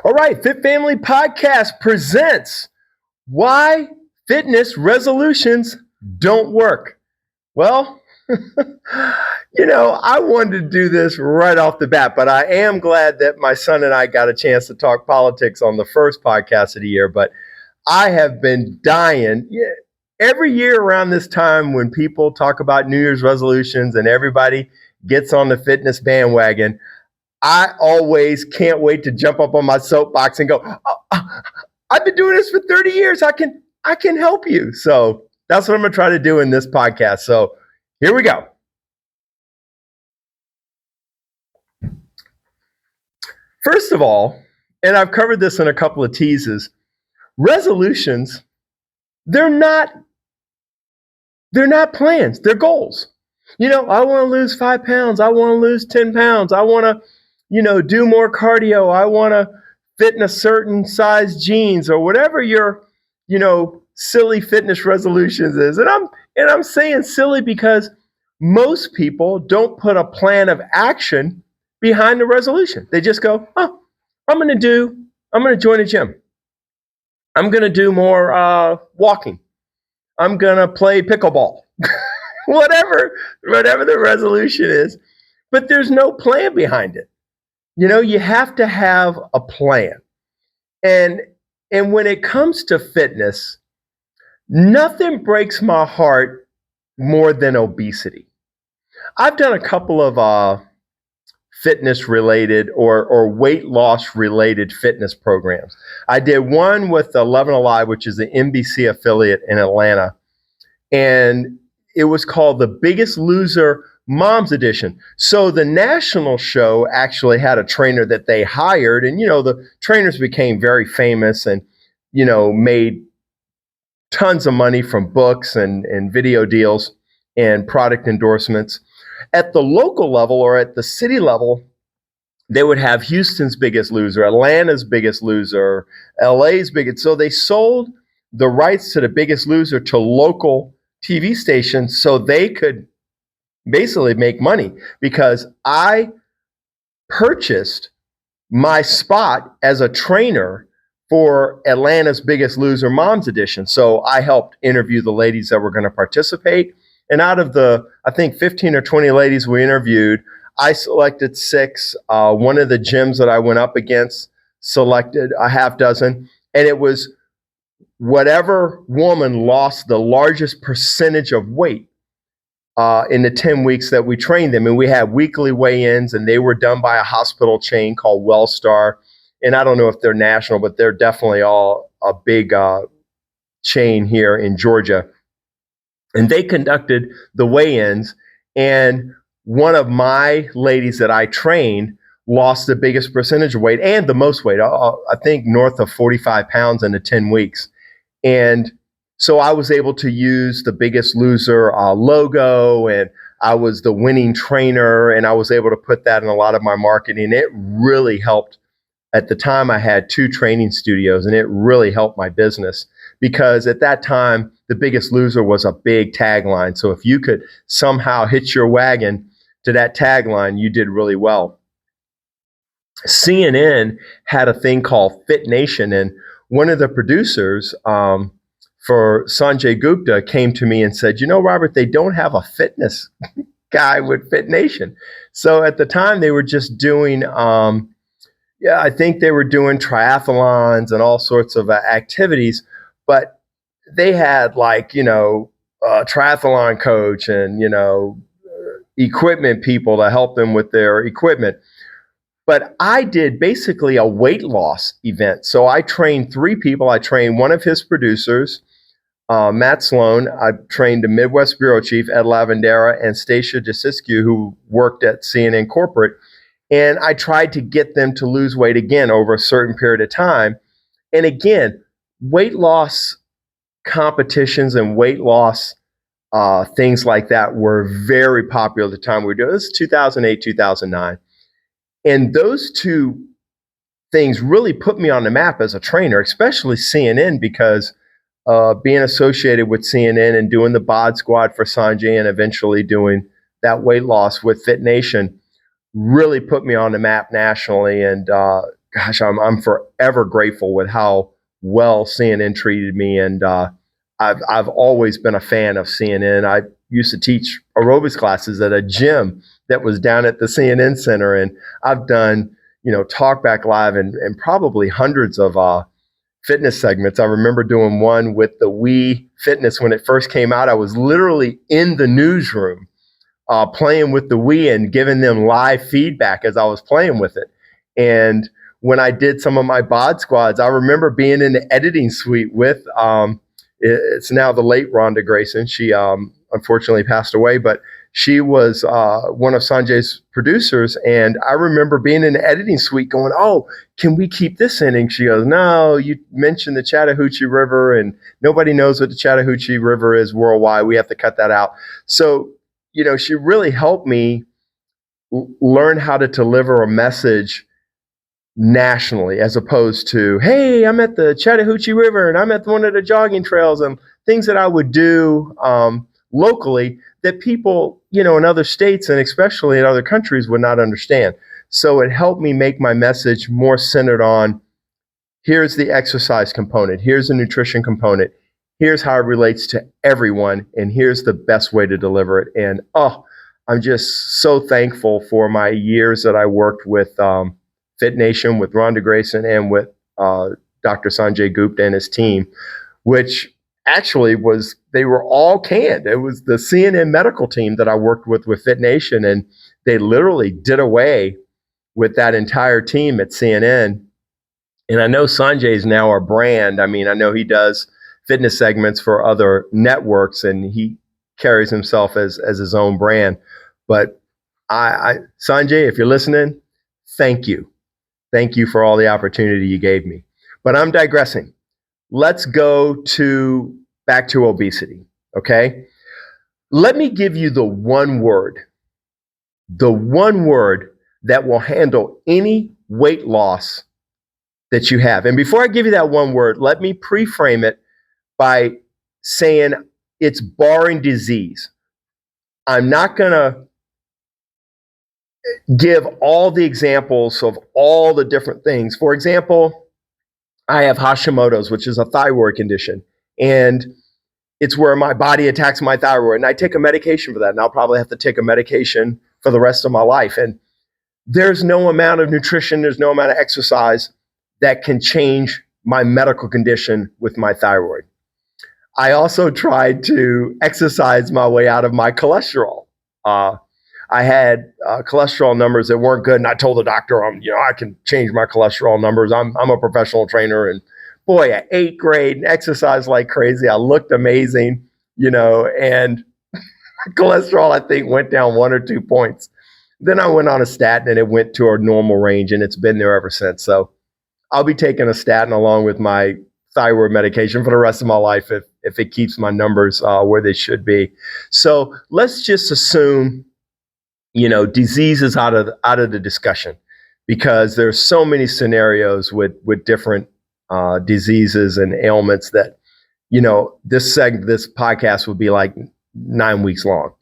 All right, Fit Family Podcast presents Why Fitness Resolutions Don't Work. Well, I wanted to do this right off the bat, but I am glad that my son and I got a chance to talk politics on the first podcast of the year. But I have been dying. Every year around this time when people talk about New Year's resolutions and everybody gets on the fitness bandwagon, I always can't wait to jump up on my soapbox and go, I've been doing this for 30 years. I can help you. So that's what I'm going to try to do in this podcast. So here we go. First of all, and I've covered this in a couple of teases, resolutions, they're not plans, they're goals. I want to lose 5 pounds. I want to lose 10 pounds. I want to do more cardio. I want to fit in a certain size jeans or whatever your, silly fitness resolutions is. And I'm saying silly because most people don't put a plan of action behind the resolution. They just go, I'm going to join a gym. I'm going to do more walking. I'm going to play pickleball. whatever the resolution is, but there's no plan behind it. You have to have a plan. And when it comes to fitness, nothing breaks my heart more than obesity. I've done a couple of fitness related or weight loss related fitness programs. I did one with 11 Alive, which is the NBC affiliate in Atlanta. And it was called The Biggest Loser Mom's Edition. So the national show actually had a trainer that they hired, and the trainers became very famous and made tons of money from books and video deals and product endorsements. At the local level or at the city level, they would have Houston's Biggest Loser, Atlanta's Biggest Loser, LA's Biggest. So they sold the rights to The Biggest Loser to local TV stations so they could basically make money, because I purchased my spot as a trainer for Atlanta's Biggest Loser Mom's Edition. So I helped interview the ladies that were going to participate. And out of the, I think, 15 or 20 ladies we interviewed, I selected 6. One of the gyms that I went up against selected a half dozen. And it was whatever woman lost the largest percentage of weight in the 10 weeks that we trained them. And we had weekly weigh-ins, and they were done by a hospital chain called Wellstar. And I don't know if they're national, but they're definitely all a big chain here in Georgia. And they conducted the weigh-ins, and one of my ladies that I trained lost the biggest percentage of weight and the most weight, I think north of 45 pounds in the 10 weeks. And so I was able to use the Biggest Loser logo, and I was the winning trainer, and I was able to put that in a lot of my marketing. It really helped. At the time, I had 2 training studios, and it really helped my business, because at that time, the Biggest Loser was a big tagline. So if you could somehow hitch your wagon to that tagline, you did really well. CNN had a thing called Fit Nation, and one of the producers for Sanjay Gupta came to me and said, Robert, they don't have a fitness guy with Fit Nation. So at the time, they were just doing, I think they were doing triathlons and all sorts of activities, but they had a triathlon coach and, equipment people to help them with their equipment. But I did basically a weight loss event. So I trained 3 people. I trained one of his producers, Matt Sloan. I trained the Midwest bureau chief, Ed Lavandera, and Stacia DeSiscu, who worked at CNN Corporate. And I tried to get them to lose weight again over a certain period of time. And again, weight loss competitions and weight loss things like that were very popular at the time we were doing this. 2008, 2009. And those 2 things really put me on the map as a trainer, especially CNN, because being associated with CNN and doing the bod squad for Sanjay and eventually doing that weight loss with Fit Nation really put me on the map nationally, and gosh, I'm forever grateful with how well CNN treated me, and I've always been a fan of CNN. I used to teach aerobics classes at a gym that was down at the CNN Center, and I've done Talkback Live and probably hundreds of fitness segments. I remember doing one with the Wii Fitness when it first came out. I was literally in the newsroom playing with the Wii and giving them live feedback as I was playing with it. And when I did some of my bod squads, I remember being in the editing suite with it's now the late Rhonda Grayson. She unfortunately passed away, but she was one of Sanjay's producers. And I remember being in the editing suite going, "Oh, can we keep this in?" And she goes, "No, you mentioned the Chattahoochee River, and nobody knows what the Chattahoochee River is worldwide. We have to cut that out." So, she really helped me learn how to deliver a message nationally, as opposed to, "Hey, I'm at the Chattahoochee River and I'm at one of the jogging trails," and things that I would do locally that people, in other states and especially in other countries would not understand. So it helped me make my message more centered on, here's the exercise component, here's the nutrition component, here's how it relates to everyone, and here's the best way to deliver it. And I'm just so thankful for my years that I worked with Fit Nation, with Rhonda Grayson, and with Dr. Sanjay Gupta and his team, which actually they were all canned. It was the CNN medical team that I worked with Fit Nation, and they literally did away with that entire team at CNN. And I know Sanjay's now our brand. I mean, I know he does fitness segments for other networks, and he carries himself as his own brand. But Sanjay, if you're listening, thank you. Thank you for all the opportunity you gave me. But I'm digressing. Let's go back to obesity, okay? Let me give you the one word that will handle any weight loss that you have. And before I give you that one word, let me pre-frame it by saying it's barring disease. I'm not going to give all the examples of all the different things. For example, I have Hashimoto's, which is a thyroid condition, and it's where my body attacks my thyroid, and I take a medication for that, and I'll probably have to take a medication for the rest of my life. And there's no amount of nutrition, there's no amount of exercise that can change my medical condition with my thyroid. I also tried to exercise my way out of my cholesterol. I had cholesterol numbers that weren't good, and I told the doctor, I can change my cholesterol numbers. I'm a professional trainer, and boy, I ate great and exercised like crazy. I looked amazing, and cholesterol, I think, went down 1 or 2 points. Then I went on a statin, and it went to a normal range, and it's been there ever since. So I'll be taking a statin along with my thyroid medication for the rest of my life if it keeps my numbers where they should be. So let's just assume, disease is out of the discussion, because there's so many scenarios with different diseases and ailments that, this podcast would be like 9 weeks long.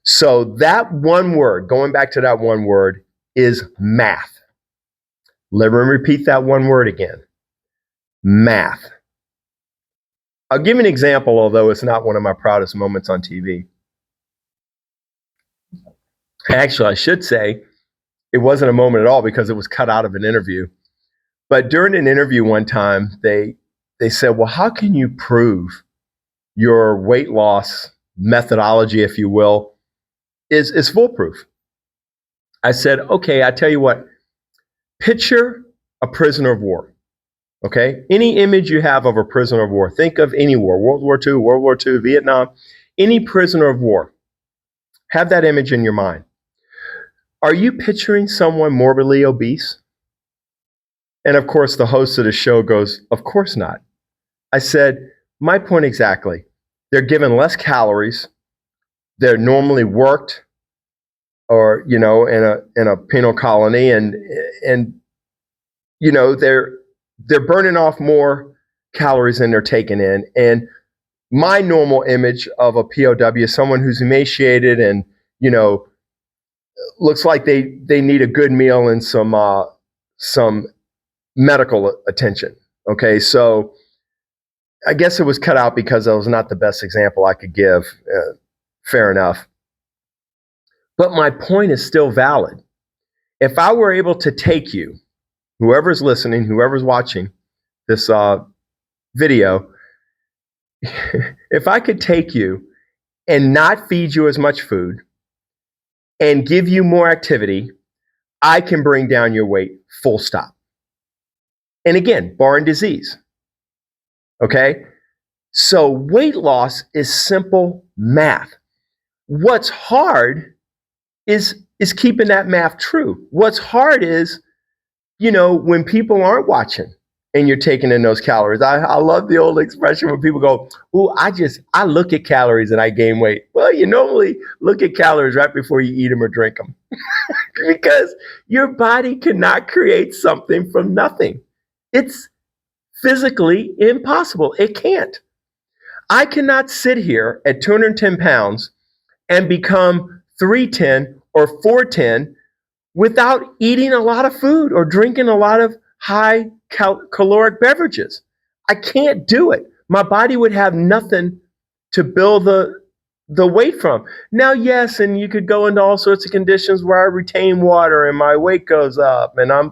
So that one word, going back to that one word, is math. Let me repeat that one word again. Math. I'll give an example, although it's not one of my proudest moments on TV. Actually, I should say it wasn't a moment at all, because it was cut out of an interview. But during an interview one time, they said, "Well, how can you prove your weight loss methodology, if you will, is foolproof?" I said, "Okay, I tell you what, picture a prisoner of war. Okay? Any image you have of a prisoner of war, think of any war, World War II, Vietnam, any prisoner of war. Have that image in your mind. Are you picturing someone morbidly obese?" And of course, the host of the show goes, "Of course not." I said, "My point exactly. They're given less calories. They're normally worked, or in a penal colony, and they're burning off more calories than they're taking in. And my normal image of a POW is someone who's emaciated and looks like they need a good meal and some medical attention. Okay, so I guess it was cut out because it was not the best example I could give. Fair enough. But my point is still valid. If I were able to take you, whoever's listening, whoever's watching this video, if I could take you and not feed you as much food and give you more activity, I can bring down your weight, full stop. And again, barring disease. Okay? So weight loss is simple math. What's hard is keeping that math true. What's hard is, when people aren't watching and you're taking in those calories. I love the old expression when people go, "Ooh, I look at calories and I gain weight." Well, you normally look at calories right before you eat them or drink them because your body cannot create something from nothing. It's physically impossible. It can't. I cannot sit here at 210 pounds and become 310 or 410 without eating a lot of food or drinking a lot of high caloric beverages. I can't do it. My body would have nothing to build the weight from. Now, yes, and you could go into all sorts of conditions where I retain water and my weight goes up and I'm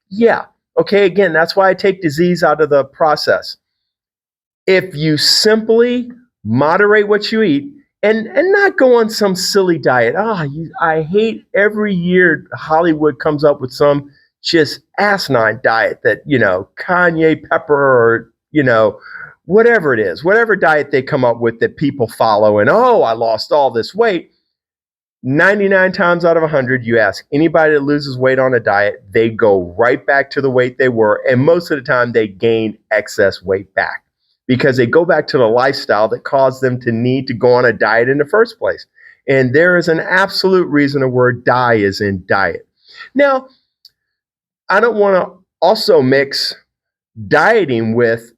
Yeah. Okay, again, that's why I take disease out of the process. If you simply moderate what you eat and not go on some silly diet. I hate every year Hollywood comes up with some just asinine diet that, Kanye Pepper or, whatever it is, whatever diet they come up with that people follow and, I lost all this weight. 99 times out of 100, you ask anybody that loses weight on a diet, they go right back to the weight they were. And most of the time they gain excess weight back because they go back to the lifestyle that caused them to need to go on a diet in the first place. And there is an absolute reason the word die is in diet. Now, I don't want to also mix dieting with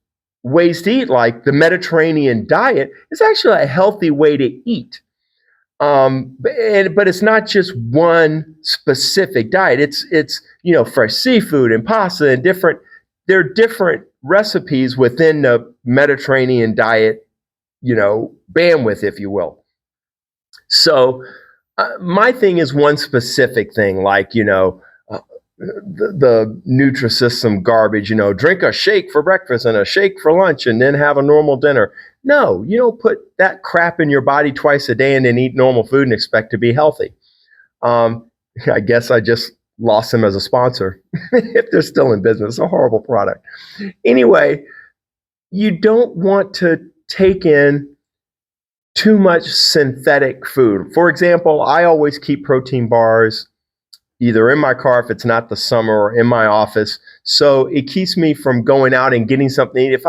ways to eat, like the Mediterranean diet is actually a healthy way to eat. But it's not just one specific diet. It's fresh seafood and pasta and there are different recipes within the Mediterranean diet, bandwidth, if you will. So my thing is one specific thing, like, the Nutrisystem garbage, drink a shake for breakfast and a shake for lunch and then have a normal dinner. No, you don't put that crap in your body twice a day and then eat normal food and expect to be healthy. I guess I just lost them as a sponsor. If they're still in business, a horrible product. Anyway, you don't want to take in too much synthetic food. For example, I always keep protein bars either in my car if it's not the summer or in my office. So it keeps me from going out and getting something to eat. If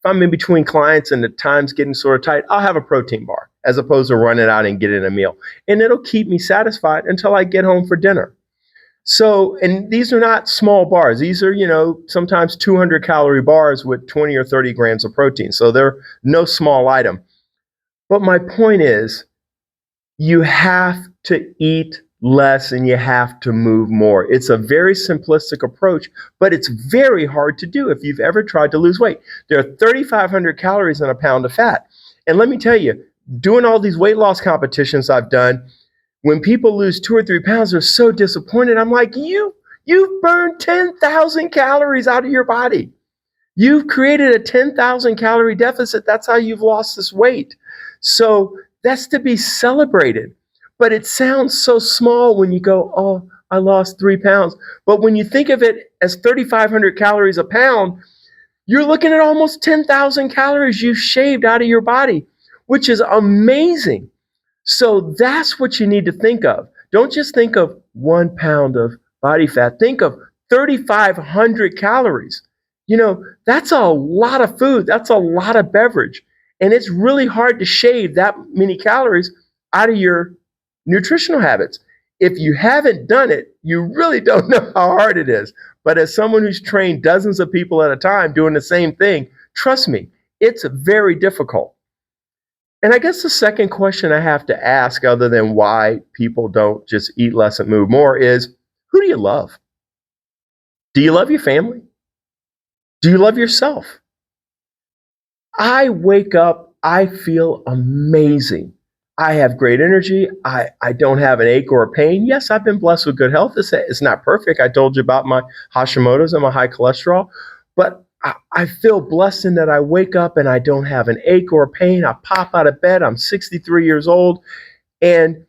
I'm in between clients and the time's getting sort of tight, I'll have a protein bar as opposed to running out and getting a meal. And it'll keep me satisfied until I get home for dinner. So, and these are not small bars. These are, sometimes 200 calorie bars with 20 or 30 grams of protein. So they're no small item. But my point is, you have to eat less and you have to move more. It's a very simplistic approach, but it's very hard to do if you've ever tried to lose weight. There are 3,500 calories in a pound of fat. And let me tell you, doing all these weight loss competitions I've done, when people lose 2 or 3 pounds, they're so disappointed. I'm like, you've burned 10,000 calories out of your body. You've created a 10,000 calorie deficit. That's how you've lost this weight. So that's to be celebrated. But it sounds so small when you go, I lost 3 pounds. But when you think of it as 3,500 calories a pound, you're looking at almost 10,000 calories you've shaved out of your body, which is amazing. So that's what you need to think of. Don't just think of 1 pound of body fat. Think of 3,500 calories. That's a lot of food. That's a lot of beverage. And it's really hard to shave that many calories out of your nutritional habits. If you haven't done it, you really don't know how hard it is. But as someone who's trained dozens of people at a time doing the same thing, trust me, it's very difficult. And I guess the second question I have to ask, other than why people don't just eat less and move more, is who do you love? Do you love your family? Do you love yourself? I wake up, I feel amazing. I have great energy. I don't have an ache or a pain. Yes, I've been blessed with good health. It's not perfect. I told you about my Hashimoto's and my high cholesterol, but I feel blessed in that I wake up and I don't have an ache or a pain. I pop out of bed. I'm 63 years old and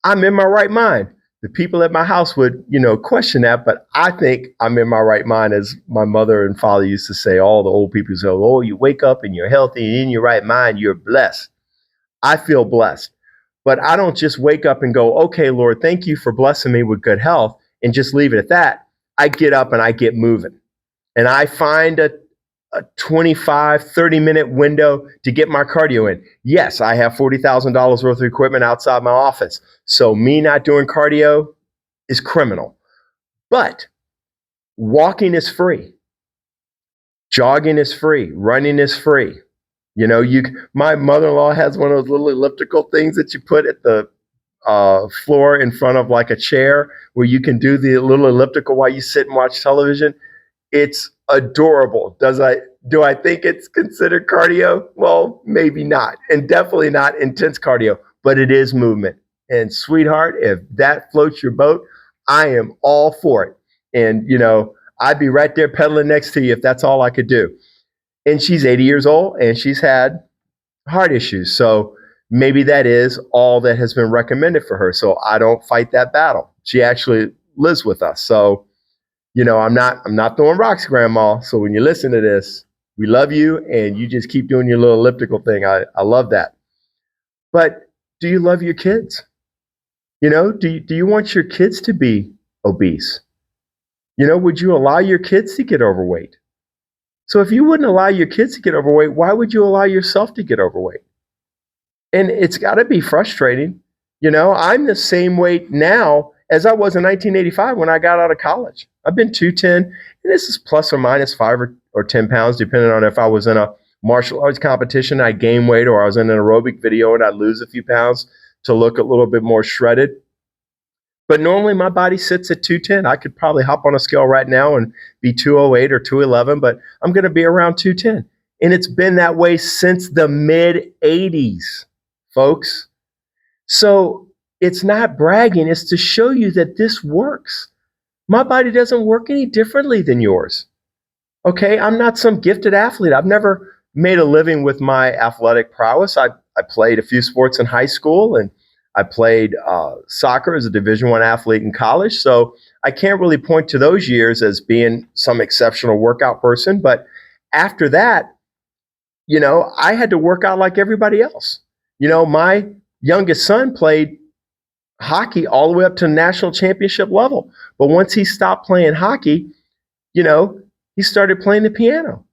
I'm in my right mind. The people at my house would, question that, but I think I'm in my right mind, as my mother and father used to say. All the old people say, "Oh, you wake up and you're healthy and in your right mind, you're blessed." I feel blessed, but I don't just wake up and go, "Okay, Lord, thank you for blessing me with good health," and just leave it at that. I get up and I get moving, and I find a 25, 30-minute window to get my cardio in. Yes, I have $40,000 worth of equipment outside my office. So me not doing cardio is criminal. But walking is free. Jogging is free. Running is free. My mother-in-law has one of those little elliptical things that you put at the floor in front of like a chair where you can do the little elliptical while you sit and watch television. It's adorable. Do I think it's considered cardio? Well, maybe not. And definitely not intense cardio, but it is movement. And sweetheart, if that floats your boat, I am all for it. And I'd be right there pedaling next to you if that's all I could do. And she's 80 years old and she's had heart issues. So maybe that is all that has been recommended for her. So I don't fight that battle. She actually lives with us. So I'm not throwing rocks, Grandma. So when you listen to this, we love you, and you just keep doing your little elliptical thing. I love that. But do you love your kids? Do you want your kids to be obese? Would you allow your kids to get overweight? So if you wouldn't allow your kids to get overweight, why would you allow yourself to get overweight? And it's got to be frustrating. I'm the same weight now as I was in 1985 when I got out of college. I've been 210, and this is plus or minus 5 or 10 pounds, depending on if I was in a martial arts competition, I'd gain weight, or I was in an aerobic video and I'd lose a few pounds to look a little bit more shredded. But normally my body sits at 210. I could probably hop on a scale right now and be 208 or 211, but I'm going to be around 210. And it's been that way since the mid 80s, folks. So it's not bragging, it's to show you that this works. My body doesn't work any differently than yours. Okay, I'm not some gifted athlete. I've never made a living with my athletic prowess. I played a few sports in high school, and I played soccer as a Division I athlete in college. So I can't really point to those years as being some exceptional workout person. But after that, I had to work out like everybody else. My youngest son played hockey all the way up to national championship level. But once he stopped playing hockey, he started playing the piano.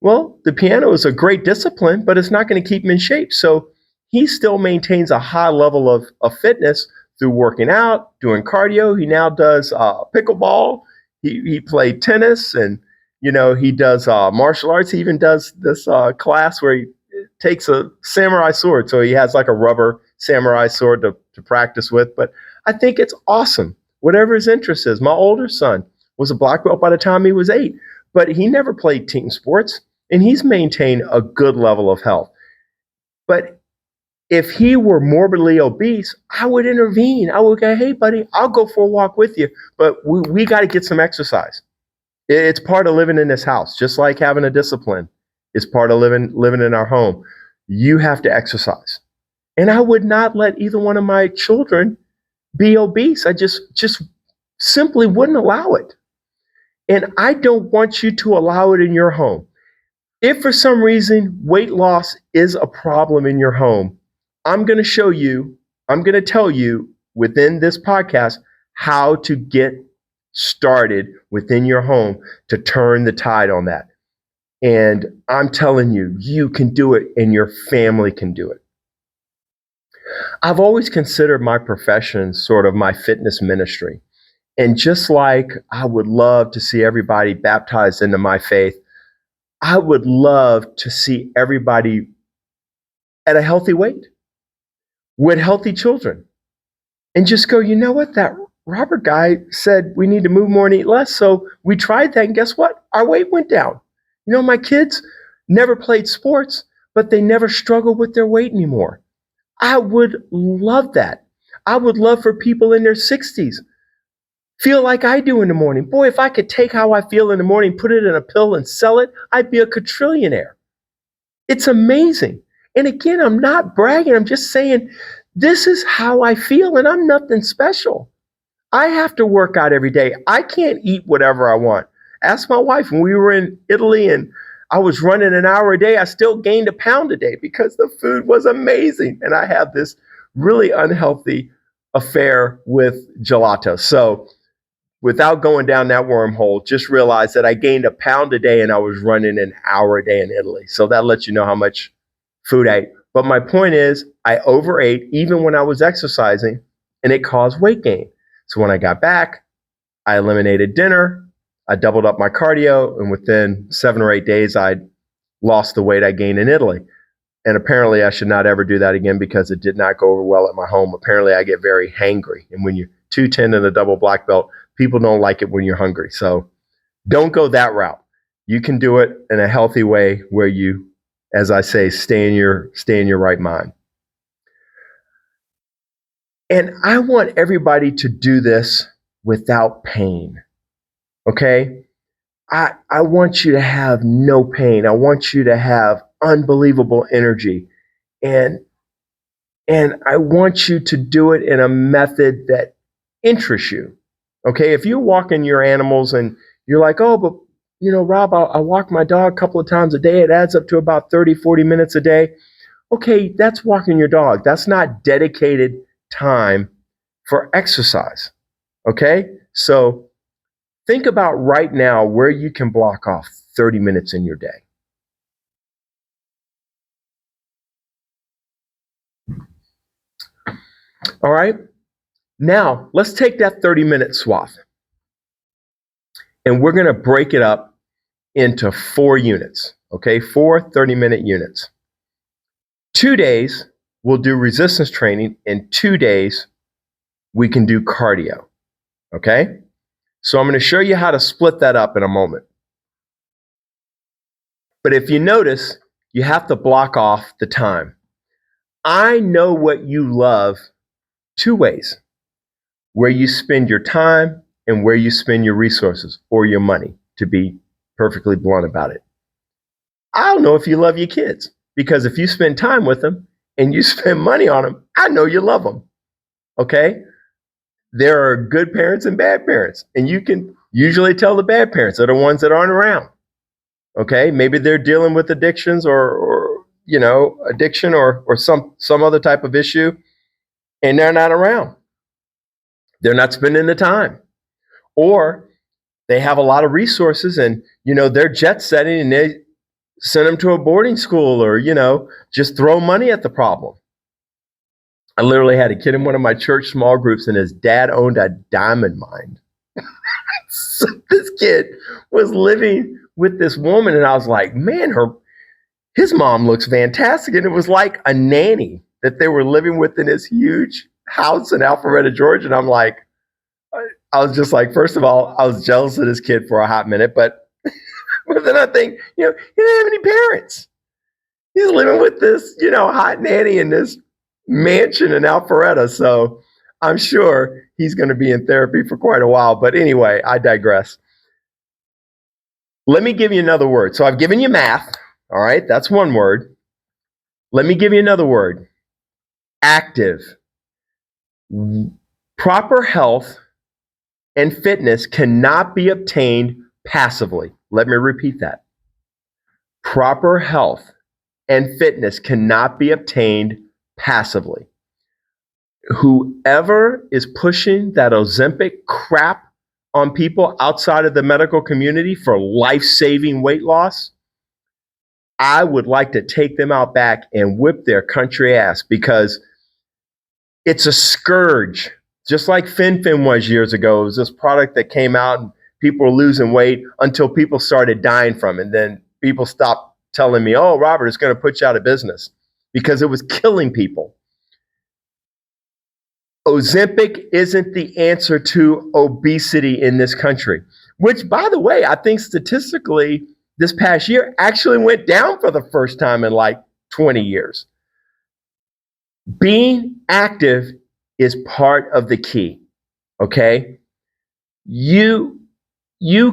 Well, the piano is a great discipline, but it's not going to keep him in shape. So he still maintains a high level of fitness through working out, doing cardio. He now does pickleball. He played tennis, and he does martial arts. He even does this class where he takes a samurai sword. So he has like a rubber samurai sword to practice with. But I think it's awesome. Whatever his interest is. My older son was a black belt by the time he was 8, but he never played team sports, and he's maintained a good level of health. But if he were morbidly obese, I would intervene. I would go, "Hey, buddy, I'll go for a walk with you, but we got to get some exercise." It's part of living in this house, just like having a discipline. It's part of living in our home. You have to exercise. And I would not let either one of my children be obese. I just simply wouldn't allow it. And I don't want you to allow it in your home. If for some reason weight loss is a problem in your home, I'm going to tell you within this podcast how to get started within your home to turn the tide on that. And I'm telling you, you can do it and your family can do it. I've always considered my profession sort of my fitness ministry. And just like I would love to see everybody baptized into my faith, I would love to see everybody at a healthy weight with healthy children and just go, "You know what? That Robert guy said we need to move more and eat less. So we tried that. And guess what? our weight went down. My kids never played sports, but they never struggled with their weight anymore. I would love that. I would love for people in their 60s feel like I do in the morning. Boy, if I could take how I feel in the morning, put it in a pill and sell it, I'd be a quadrillionaire. It's amazing. And again, I'm not bragging. I'm just saying this is how I feel, and I'm nothing special. I have to work out every day. I can't eat whatever I want. Ask my wife when we were in Italy and I was running an hour a day, I still gained a pound a day because the food was amazing. And I have this really unhealthy affair with gelato. So without going down that wormhole, just realize that I gained a pound a day and I was running an hour a day in Italy. So that lets you know how much food I ate. But my point is, I overate even when I was exercising, and it caused weight gain. So when I got back, I eliminated dinner, I doubled up my cardio, and within 7 or 8 days, I lost the weight I gained in Italy. And apparently, I should not ever do that again because it did not go over well at my home. Apparently, I get very hangry. And when you're 210 and a double black belt, people don't like it when you're hungry. So don't go that route. You can do it in a healthy way where you, as I say, stay in your right mind. And I want everybody to do this without pain. Okay? I want you to have no pain. I want you to have unbelievable energy. And I want you to do it in a method that interests you. Okay? If you're walking your animals and you're like, oh, but Rob, I walk my dog a couple of times a day. It adds up to about 30, 40 minutes a day. Okay, that's walking your dog. That's not dedicated time for exercise. Okay? So think about right now where you can block off 30 minutes in your day. All right? Now, let's take that 30-minute swath. And we're going to break it up into 4 units. Okay? 4 30-minute units. 2 days, we'll do resistance training. In 2 days, we can do cardio. Okay? So I'm going to show you how to split that up in a moment. But if you notice, you have to block off the time. I know what you love 2 ways: where you spend your time and where you spend your resources or your money, to be perfectly blunt about it. I don't know if you love your kids, because if you spend time with them and you spend money on them, I know you love them. Okay? There are good parents and bad parents, and you can usually tell the bad parents are the ones that aren't around. Okay, maybe they're dealing with addictions or addiction or some other type of issue, and they're not around. They're not spending the time, or they have a lot of resources and they're jet setting and they send them to a boarding school or just throw money at the problem. I literally had a kid in one of my church small groups, and his dad owned a diamond mine. So this kid was living with this woman, and I was like, man, his mom looks fantastic. And it was like a nanny that they were living with in this huge house in Alpharetta, Georgia. And I'm like, I was just like, first of all, I was jealous of this kid for a hot minute, but then I think, he didn't have any parents. He's living with this, hot nanny in this mansion in Alpharetta. So I'm sure he's going to be in therapy for quite a while. But anyway, I digress. Let me give you another word. So I've given you math. All right, that's one word. Let me give you another word. Active. Proper health and fitness cannot be obtained passively. Let me repeat that. Proper health and fitness cannot be obtained passively. Whoever is pushing that Ozempic crap on people outside of the medical community for life-saving weight loss, I would like to take them out back and whip their country ass, because it's a scourge. Just like FinFin was years ago. It was this product that came out and people were losing weight until people started dying from it. And then people stopped telling me, oh, Robert, it's going to put you out of business, because it was killing people. Ozempic isn't the answer to obesity in this country. which, by the way, I think statistically this past year actually went down for the first time in like 20 years. Being active is part of the key. Okay. You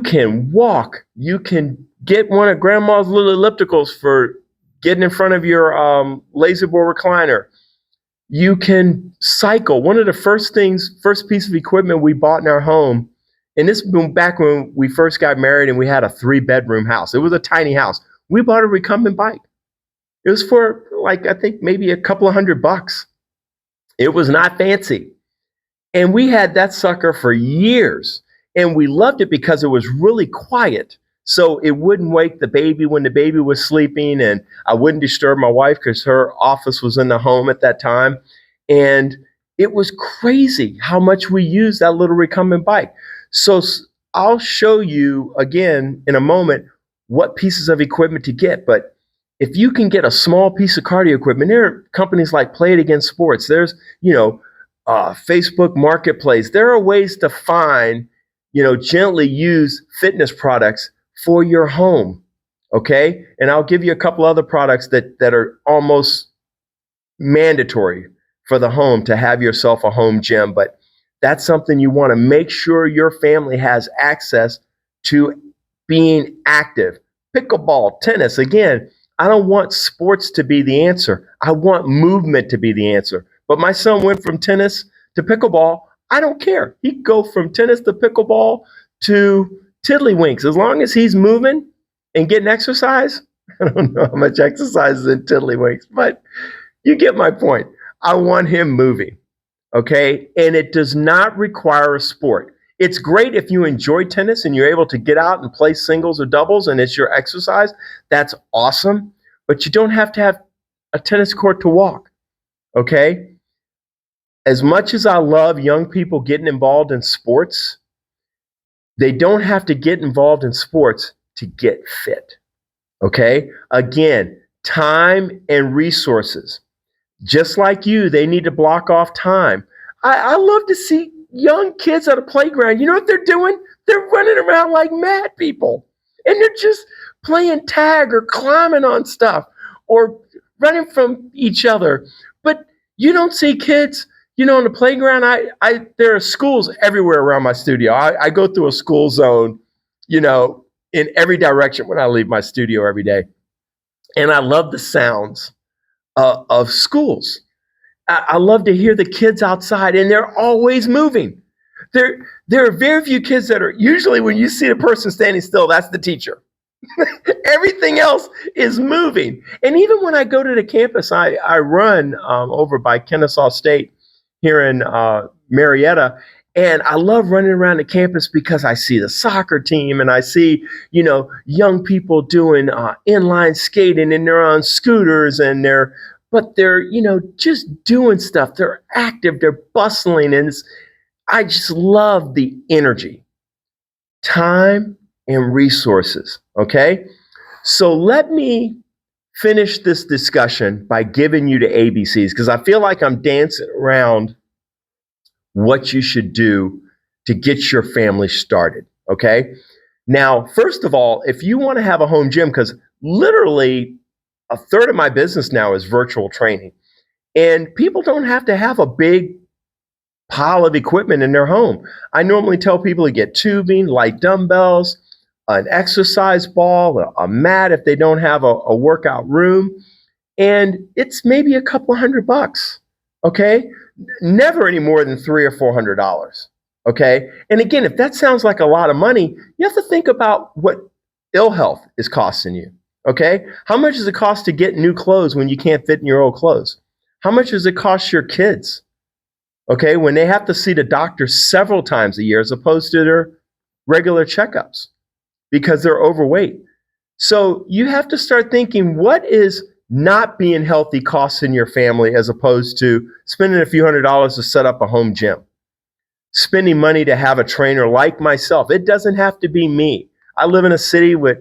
can walk, you can get one of grandma's little ellipticals for getting in front of your lazy boy recliner. You can cycle. One of the first piece of equipment we bought in our home, and this was back when we first got married and we had a 3-bedroom house. It was a tiny house. We bought a recumbent bike. It was for like, I think maybe a couple of $100. It was not fancy. And we had that sucker for years. And we loved it because it was really quiet. So it wouldn't wake the baby when the baby was sleeping. And I wouldn't disturb my wife because her office was in the home at that time. And it was crazy how much we used that little recumbent bike. So I'll show you again in a moment what pieces of equipment to get. But if you can get a small piece of cardio equipment, there are companies like Play It Again Sports. There's, Facebook Marketplace. There are ways to find, gently used fitness products for your home. Okay. And I'll give you a couple other products that are almost mandatory for the home to have yourself a home gym. But that's something you want to make sure your family has access to being active. Pickleball, tennis. Again, I don't want sports to be the answer. I want movement to be the answer. But my son went from tennis to pickleball. I don't care. He can go from tennis to pickleball to tiddlywinks. As long as he's moving and getting exercise. I don't know how much exercise is in tiddlywinks, but you get my point. I want him moving. Okay. And it does not require a sport. It's great if you enjoy tennis and you're able to get out and play singles or doubles and it's your exercise. That's awesome. But you don't have to have a tennis court to walk. Okay. As much as I love young people getting involved in sports, they don't have to get involved in sports to get fit. Okay. Again, time and resources. Just like you, they need to block off time. I love to see young kids at a playground. You know what they're doing? They're running around like mad people. And they're just playing tag or climbing on stuff or running from each other. But you don't see kids, on the playground. There are schools everywhere around my studio. I go through a school zone, in every direction when I leave my studio every day. And I love the sounds of schools. I love to hear the kids outside, and they're always moving. There are very few kids that are, usually when you see a person standing still, that's the teacher. Everything else is moving. And even when I go to the campus, I run over by Kennesaw State here in Marietta. And I love running around the campus because I see the soccer team and I see, young people doing inline skating and they're on scooters and they're just doing stuff. They're active, they're bustling. And I just love the energy, time and resources. Okay. So let me finish this discussion by giving you the ABCs because I feel like I'm dancing around what you should do to get your family started. Okay. Now, first of all, if you want to have a home gym, because literally a third of my business now is virtual training, and people don't have to have a big pile of equipment in their home. I normally tell people to get tubing, light dumbbells, an exercise ball, a mat if they don't have a workout room, and it's maybe a couple $100. Okay. Never any more than $300 or $400. Okay. And again, if that sounds like a lot of money, you have to think about what ill health is costing you. Okay. How much does it cost to get new clothes when you can't fit in your old clothes? How much does it cost your kids? Okay. When they have to see the doctor several times a year as opposed to their regular checkups because they're overweight. So you have to start thinking, what is not being healthy costing your family as opposed to spending a few $100s to set up a home gym, spending money to have a trainer like myself. It doesn't have to be me. I live in a city with,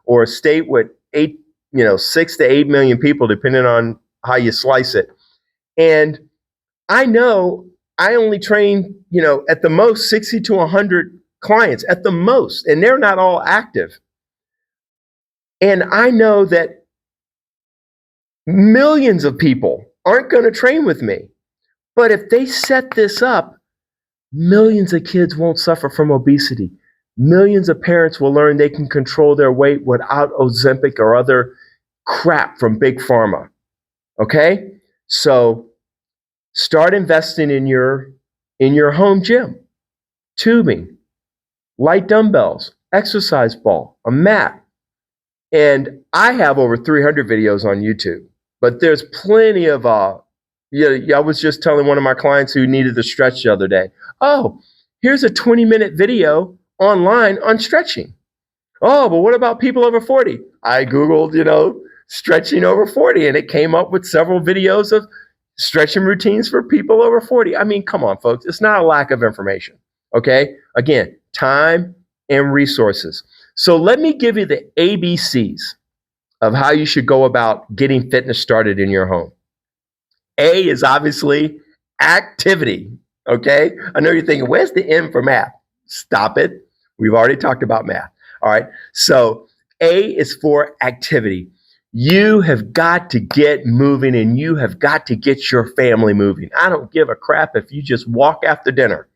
or a state with 6 to 8 million people, depending on how you slice it. And I know I only train, at the most 60 to 100 clients at the most, and they're not all active. And I know that millions of people aren't going to train with me. But if they set this up, millions of kids won't suffer from obesity. Millions of parents will learn they can control their weight without Ozempic or other crap from Big Pharma. Okay? So start investing in your home gym. Tubing, light dumbbells, exercise ball, a mat. And I have over 300 videos on YouTube, but there's plenty of I was just telling one of my clients who needed to stretch the other day, oh, here's a 20-minute video online on stretching. Oh, but what about people over 40? I Googled, stretching over 40, and it came up with several videos of stretching routines for people over 40. I mean, come on, folks. It's not a lack of information, okay? Again, time and resources. So let me give you the ABCs of how you should go about getting fitness started in your home. A is obviously activity, okay? I know you're thinking, where's the M for math? Stop it. We've already talked about math. All right. So A is for activity. You have got to get moving, and you have got to get your family moving. I don't give a crap if you just walk after dinner.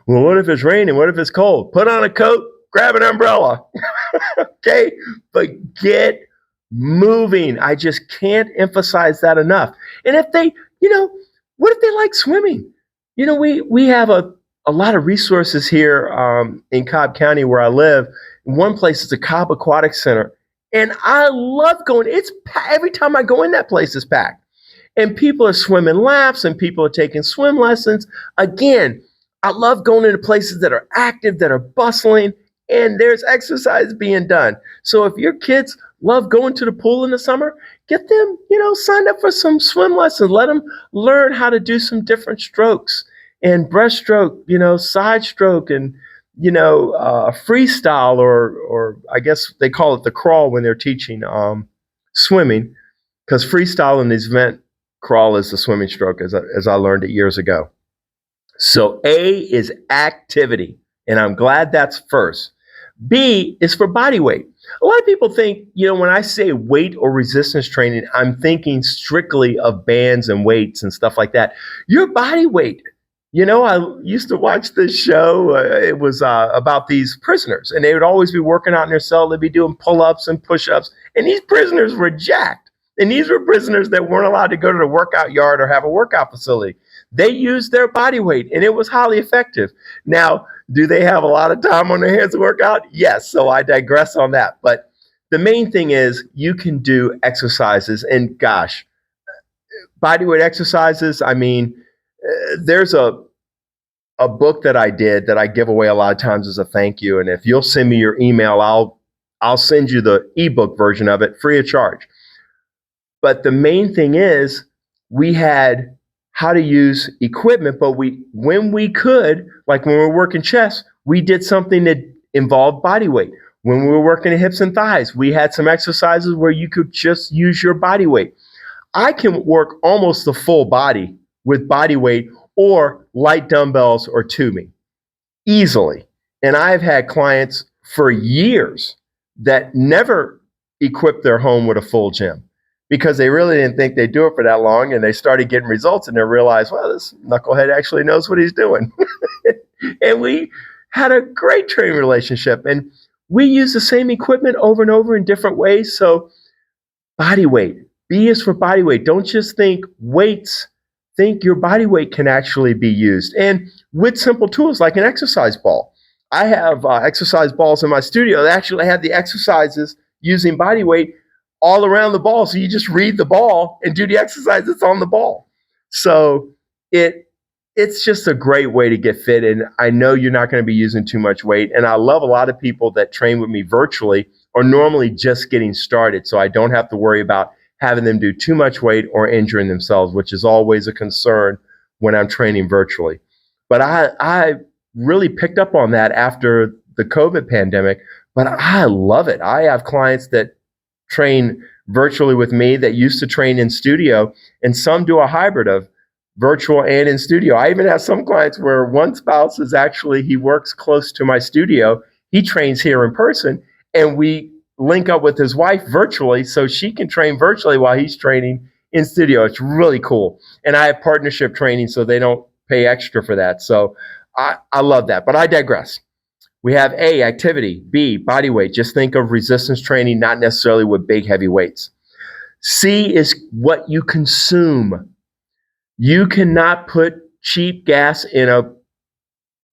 Well, what if it's raining? What if it's cold? Put on a coat, grab an umbrella. Okay? But get moving. I just can't emphasize that enough. And if they, what if they like swimming? We have a lot of resources here in Cobb County where I live. One place is the Cobb Aquatic Center. And I love going. Every time I go in, that place is packed. And people are swimming laps and people are taking swim lessons. Again, I love going into places that are active, that are bustling, and there's exercise being done. So if your kids love going to the pool in the summer, get them, signed up for some swim lessons. Let them learn how to do some different strokes and breaststroke, side stroke, and freestyle, or I guess they call it the crawl when they're teaching swimming, because freestyle in this event crawl is the swimming stroke, as I learned it years ago. So A is activity, and I'm glad that's first. B is for body weight. A lot of people think, when I say weight or resistance training, I'm thinking strictly of bands and weights and stuff like that. Your body weight. I used to watch this show. It was about these prisoners, and they would always be working out in their cell. They'd be doing pull-ups and push-ups, and these prisoners were jacked. And these were prisoners that weren't allowed to go to the workout yard or have a workout facility. They used their body weight, and it was highly effective. Now, do they have a lot of time on their hands to work out? Yes, so I digress on that. But the main thing is you can do exercises, and gosh, bodyweight exercises, I mean, there's a book that I did that I give away a lot of times as a thank you. And if you'll send me your email, I'll send you the ebook version of it free of charge. But the main thing is we had how to use equipment, but when we could, like when we were working chest, we did something that involved body weight. When we were working the hips and thighs, we had some exercises where you could just use your body weight. I can work almost the full body with body weight or light dumbbells or tubing easily. And I've had clients for years that never equipped their home with a full gym because they really didn't think they'd do it for that long. And they started getting results and they realized, well, this knucklehead actually knows what he's doing. And we had a great training relationship. And we use the same equipment over and over in different ways. So body weight. B is for body weight. Don't just think weights. Think your body weight can actually be used. And with simple tools like an exercise ball. I have exercise balls in my studio that actually have the exercises using body weight all around the ball. So you just read the ball and do the exercise that's on the ball. So it's just a great way to get fit. And I know you're not going to be using too much weight. And I love a lot of people that train with me virtually are normally just getting started. So I don't have to worry about having them do too much weight or injuring themselves, which is always a concern when I'm training virtually. But I really picked up on that after the COVID pandemic, but I love it. I have clients that train virtually with me that used to train in studio, and some do a hybrid of virtual and in studio. I even have some clients where one spouse is actually, he works close to my studio. He trains here in person, and we link up with his wife virtually so she can train virtually while he's training in studio. It's really cool. And I have partnership training, so they don't pay extra for that. So I love that. But I digress. We have A, activity. B, body weight. Just think of resistance training, not necessarily with big, heavy weights. C is what you consume. You cannot put cheap gas in a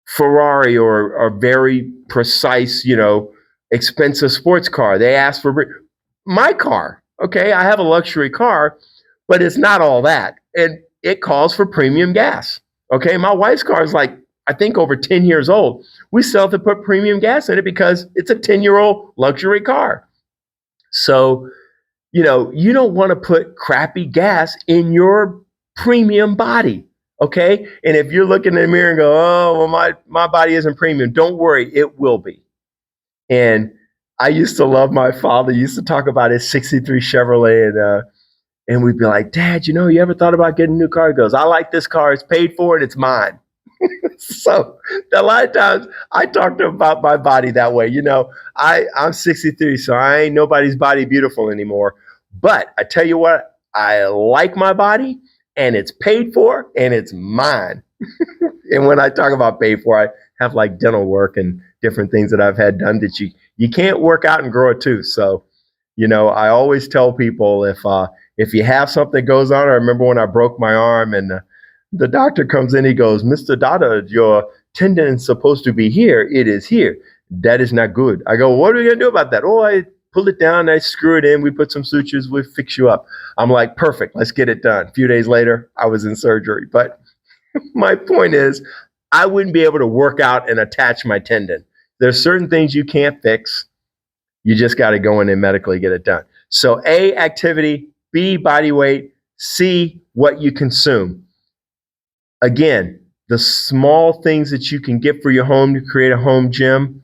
Ferrari or a very precise, expensive sports car. They ask for my car. Okay, I have a luxury car, but it's not all that. And it calls for premium gas. Okay, my wife's car is like, I think, over 10 years old. We still have to put premium gas in it because it's a 10-year-old luxury car. So, you don't want to put crappy gas in your premium body. Okay. And if you're looking in the mirror and go, oh, well, my body isn't premium, don't worry, it will be. And I used to love my father. He used to talk about his 63 Chevrolet, and we'd be like, Dad, you ever thought about getting a new car? He goes, I like this car. It's paid for and it's mine. So a lot of times I talk to him about my body that way. I'm 63, so I ain't nobody's body beautiful anymore. But I tell you what, I like my body, and it's paid for and it's mine. And when I talk about paid for, I have like dental work and different things that I've had done that you can't work out and grow a tooth. So, I always tell people if you have something goes on. I remember when I broke my arm, and the doctor comes in, he goes, Mr. Dada, your tendon is supposed to be here. It is here. That is not good. I go, what are we going to do about that? Oh, I pull it down, I screw it in, we put some sutures, we fix you up. I'm like, perfect, let's get it done. A few days later, I was in surgery. But my point is, I wouldn't be able to work out and attach my tendon. There's certain things you can't fix. You just got to go in and medically get it done. So A, activity. B, body weight. C, what you consume. Again, the small things that you can get for your home to create a home gym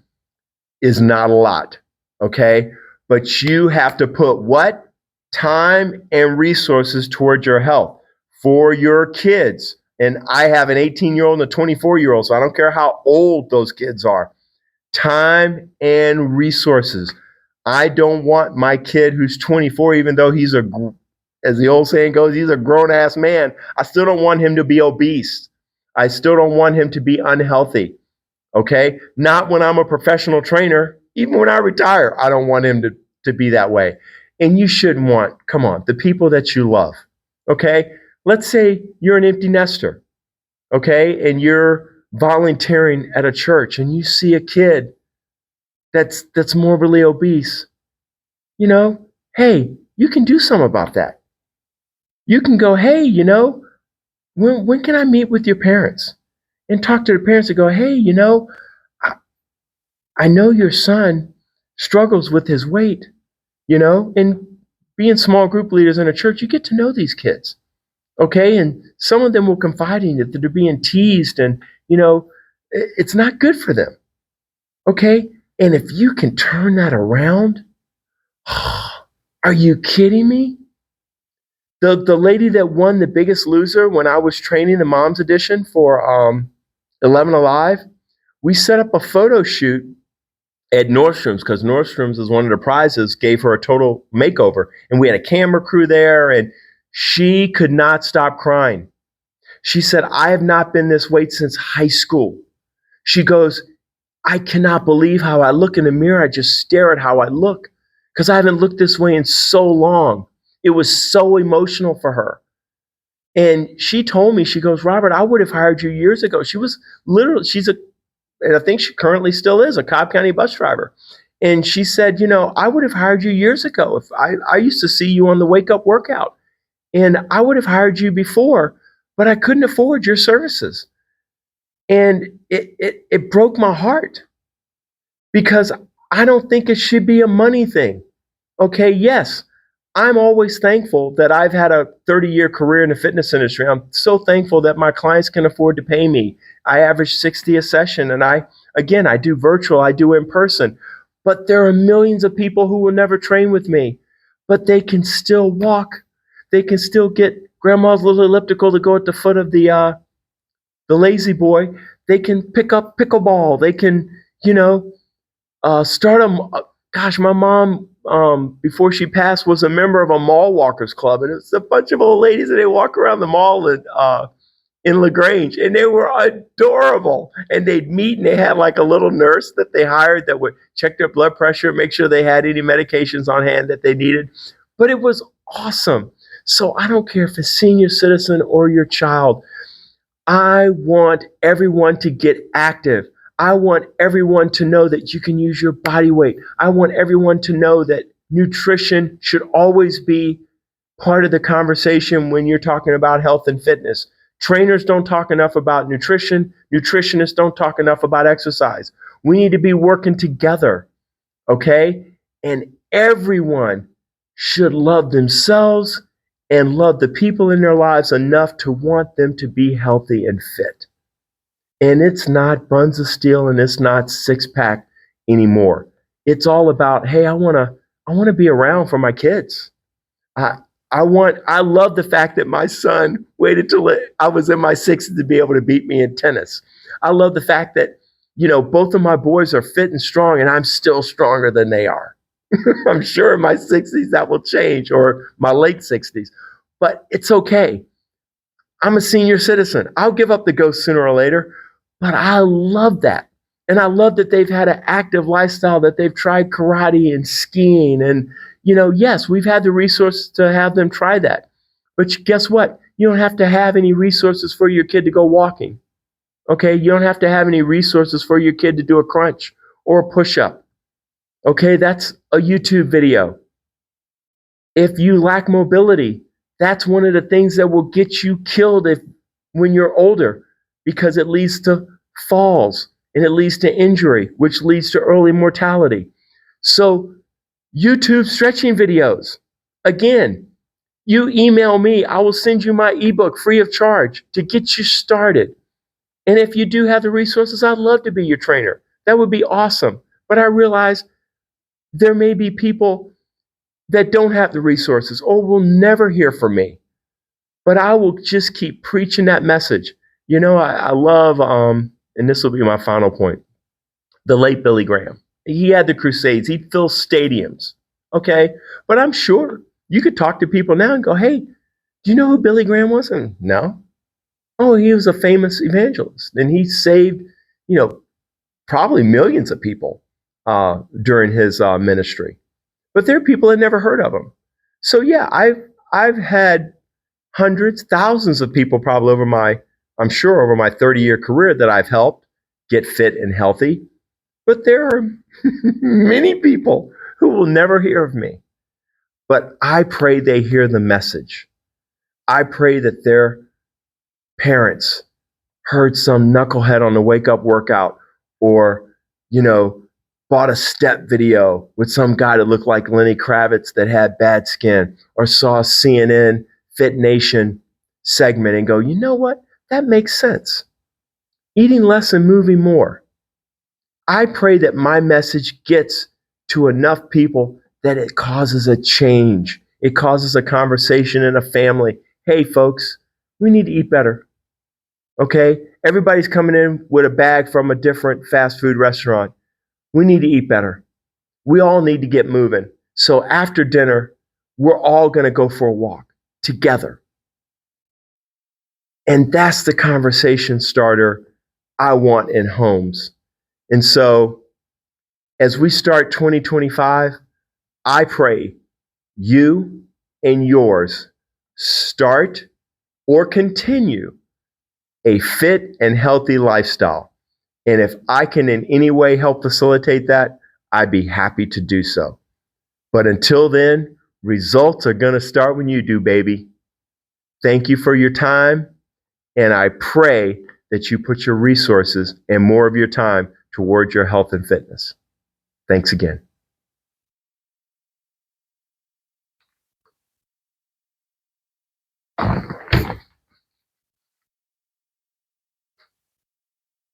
is not a lot, okay? But you have to put what? Time and resources towards your health for your kids. And I have an 18-year-old and a 24-year-old, so I don't care how old those kids are. Time and resources. I don't want my kid who's 24, even though he's as the old saying goes, he's a grown-ass man. I still don't want him to be obese. I still don't want him to be unhealthy, okay? Not when I'm a professional trainer. Even when I retire, I don't want him to be that way. And you shouldn't want, come on, the people that you love, okay? Let's say you're an empty nester, okay? And you're volunteering at a church and you see a kid that's morbidly obese. Hey, you can do something about that. You can go, hey, when can I meet with your parents? And talk to the parents and go, hey, I know your son struggles with his weight, and being small group leaders in a church, you get to know these kids, okay? And some of them will confide in you that they're being teased, and, it's not good for them, okay? And if you can turn that around, are you kidding me? The lady that won The Biggest Loser when I was training the Moms Edition for 11 Alive, we set up a photo shoot at Nordstrom's because Nordstrom's is one of the prizes, gave her a total makeover. And we had a camera crew there, and she could not stop crying. She said, I have not been this weight since high school. She goes, I cannot believe how I look in the mirror. I just stare at how I look because I haven't looked this way in so long. It was so emotional for her. And she told me, she goes, Robert, I would have hired you years ago. She was literally, and I think she currently still is, a Cobb County bus driver. And she said, I would have hired you years ago. If I used to see you on the Wake Up workout, and I would have hired you before, but I couldn't afford your services. And it broke my heart because I don't think it should be a money thing. Okay, yes, I'm always thankful that I've had a 30-year career in the fitness industry. I'm so thankful that my clients can afford to pay me. I average 60 a session, and I do virtual, I do in person. But there are millions of people who will never train with me, but they can still walk. They can still get grandma's little elliptical to go at the foot of the lazy boy. They can pick up pickleball. They can, start a. Gosh, my mom, before she passed, was a member of a mall walkers club, and it's a bunch of old ladies, and they walk around the mall in LaGrange, and they were adorable. And they'd meet, and they had like a little nurse that they hired that would check their blood pressure, make sure they had any medications on hand that they needed. But it was awesome. So I don't care if it's senior citizen or your child. I want everyone to get active. I want everyone to know that you can use your body weight. I want everyone to know that nutrition should always be part of the conversation when you're talking about health and fitness. Trainers don't talk enough about nutrition. Nutritionists don't talk enough about exercise. We need to be working together, okay? And everyone should love themselves and love the people in their lives enough to want them to be healthy and fit. And it's not buns of steel and it's not six pack anymore. It's all about, hey, I want to be around for my kids. I love the fact that my son waited till I was in my 60s to be able to beat me in tennis. I love the fact that, both of my boys are fit and strong and I'm still stronger than they are. I'm sure in my 60s that will change, or my late 60s, but it's okay. I'm a senior citizen. I'll give up the ghost sooner or later, but I love that. And I love that they've had an active lifestyle, that they've tried karate and skiing. And, yes, we've had the resources to have them try that. But guess what? You don't have to have any resources for your kid to go walking. Okay? You don't have to have any resources for your kid to do a crunch or a push-up. Okay? That's a YouTube video. If you lack mobility, that's one of the things that will get you killed when you're older, because it leads to falls and it leads to injury, which leads to early mortality. So YouTube stretching videos. Again, you email me, I will send you my ebook free of charge to get you started. And if you do have the resources, I'd love to be your trainer. That would be awesome. But I realize there may be people that don't have the resources or will never hear from me. But I will just keep preaching that message. I love, and this will be my final point, the late Billy Graham. He had the Crusades. He'd fill stadiums, okay? But I'm sure you could talk to people now and go, hey, do you know who Billy Graham was? And no. Oh, he was a famous evangelist. And he saved, probably millions of people during his ministry. But there are people that never heard of him. So yeah, I've had hundreds, thousands of people probably over my 30-year career that I've helped get fit and healthy. But there are many people who will never hear of me. But I pray they hear the message. I pray that their parents heard some knucklehead on the wake up workout, or, bought a step video with some guy that looked like Lenny Kravitz that had bad skin, or saw a CNN Fit Nation segment and go, you know what? That makes sense. Eating less and moving more. I pray that my message gets to enough people that it causes a change. It causes a conversation in a family. Hey, folks, we need to eat better. Okay? Everybody's coming in with a bag from a different fast food restaurant. We need to eat better. We all need to get moving. So after dinner, we're all going to go for a walk together. And that's the conversation starter I want in homes. And so as we start 2025, I pray you and yours start or continue a fit and healthy lifestyle. And if I can in any way help facilitate that, I'd be happy to do so. But until then, results are going to start when you do, baby. Thank you for your time. And I pray that you put your resources and more of your time towards your health and fitness. Thanks again.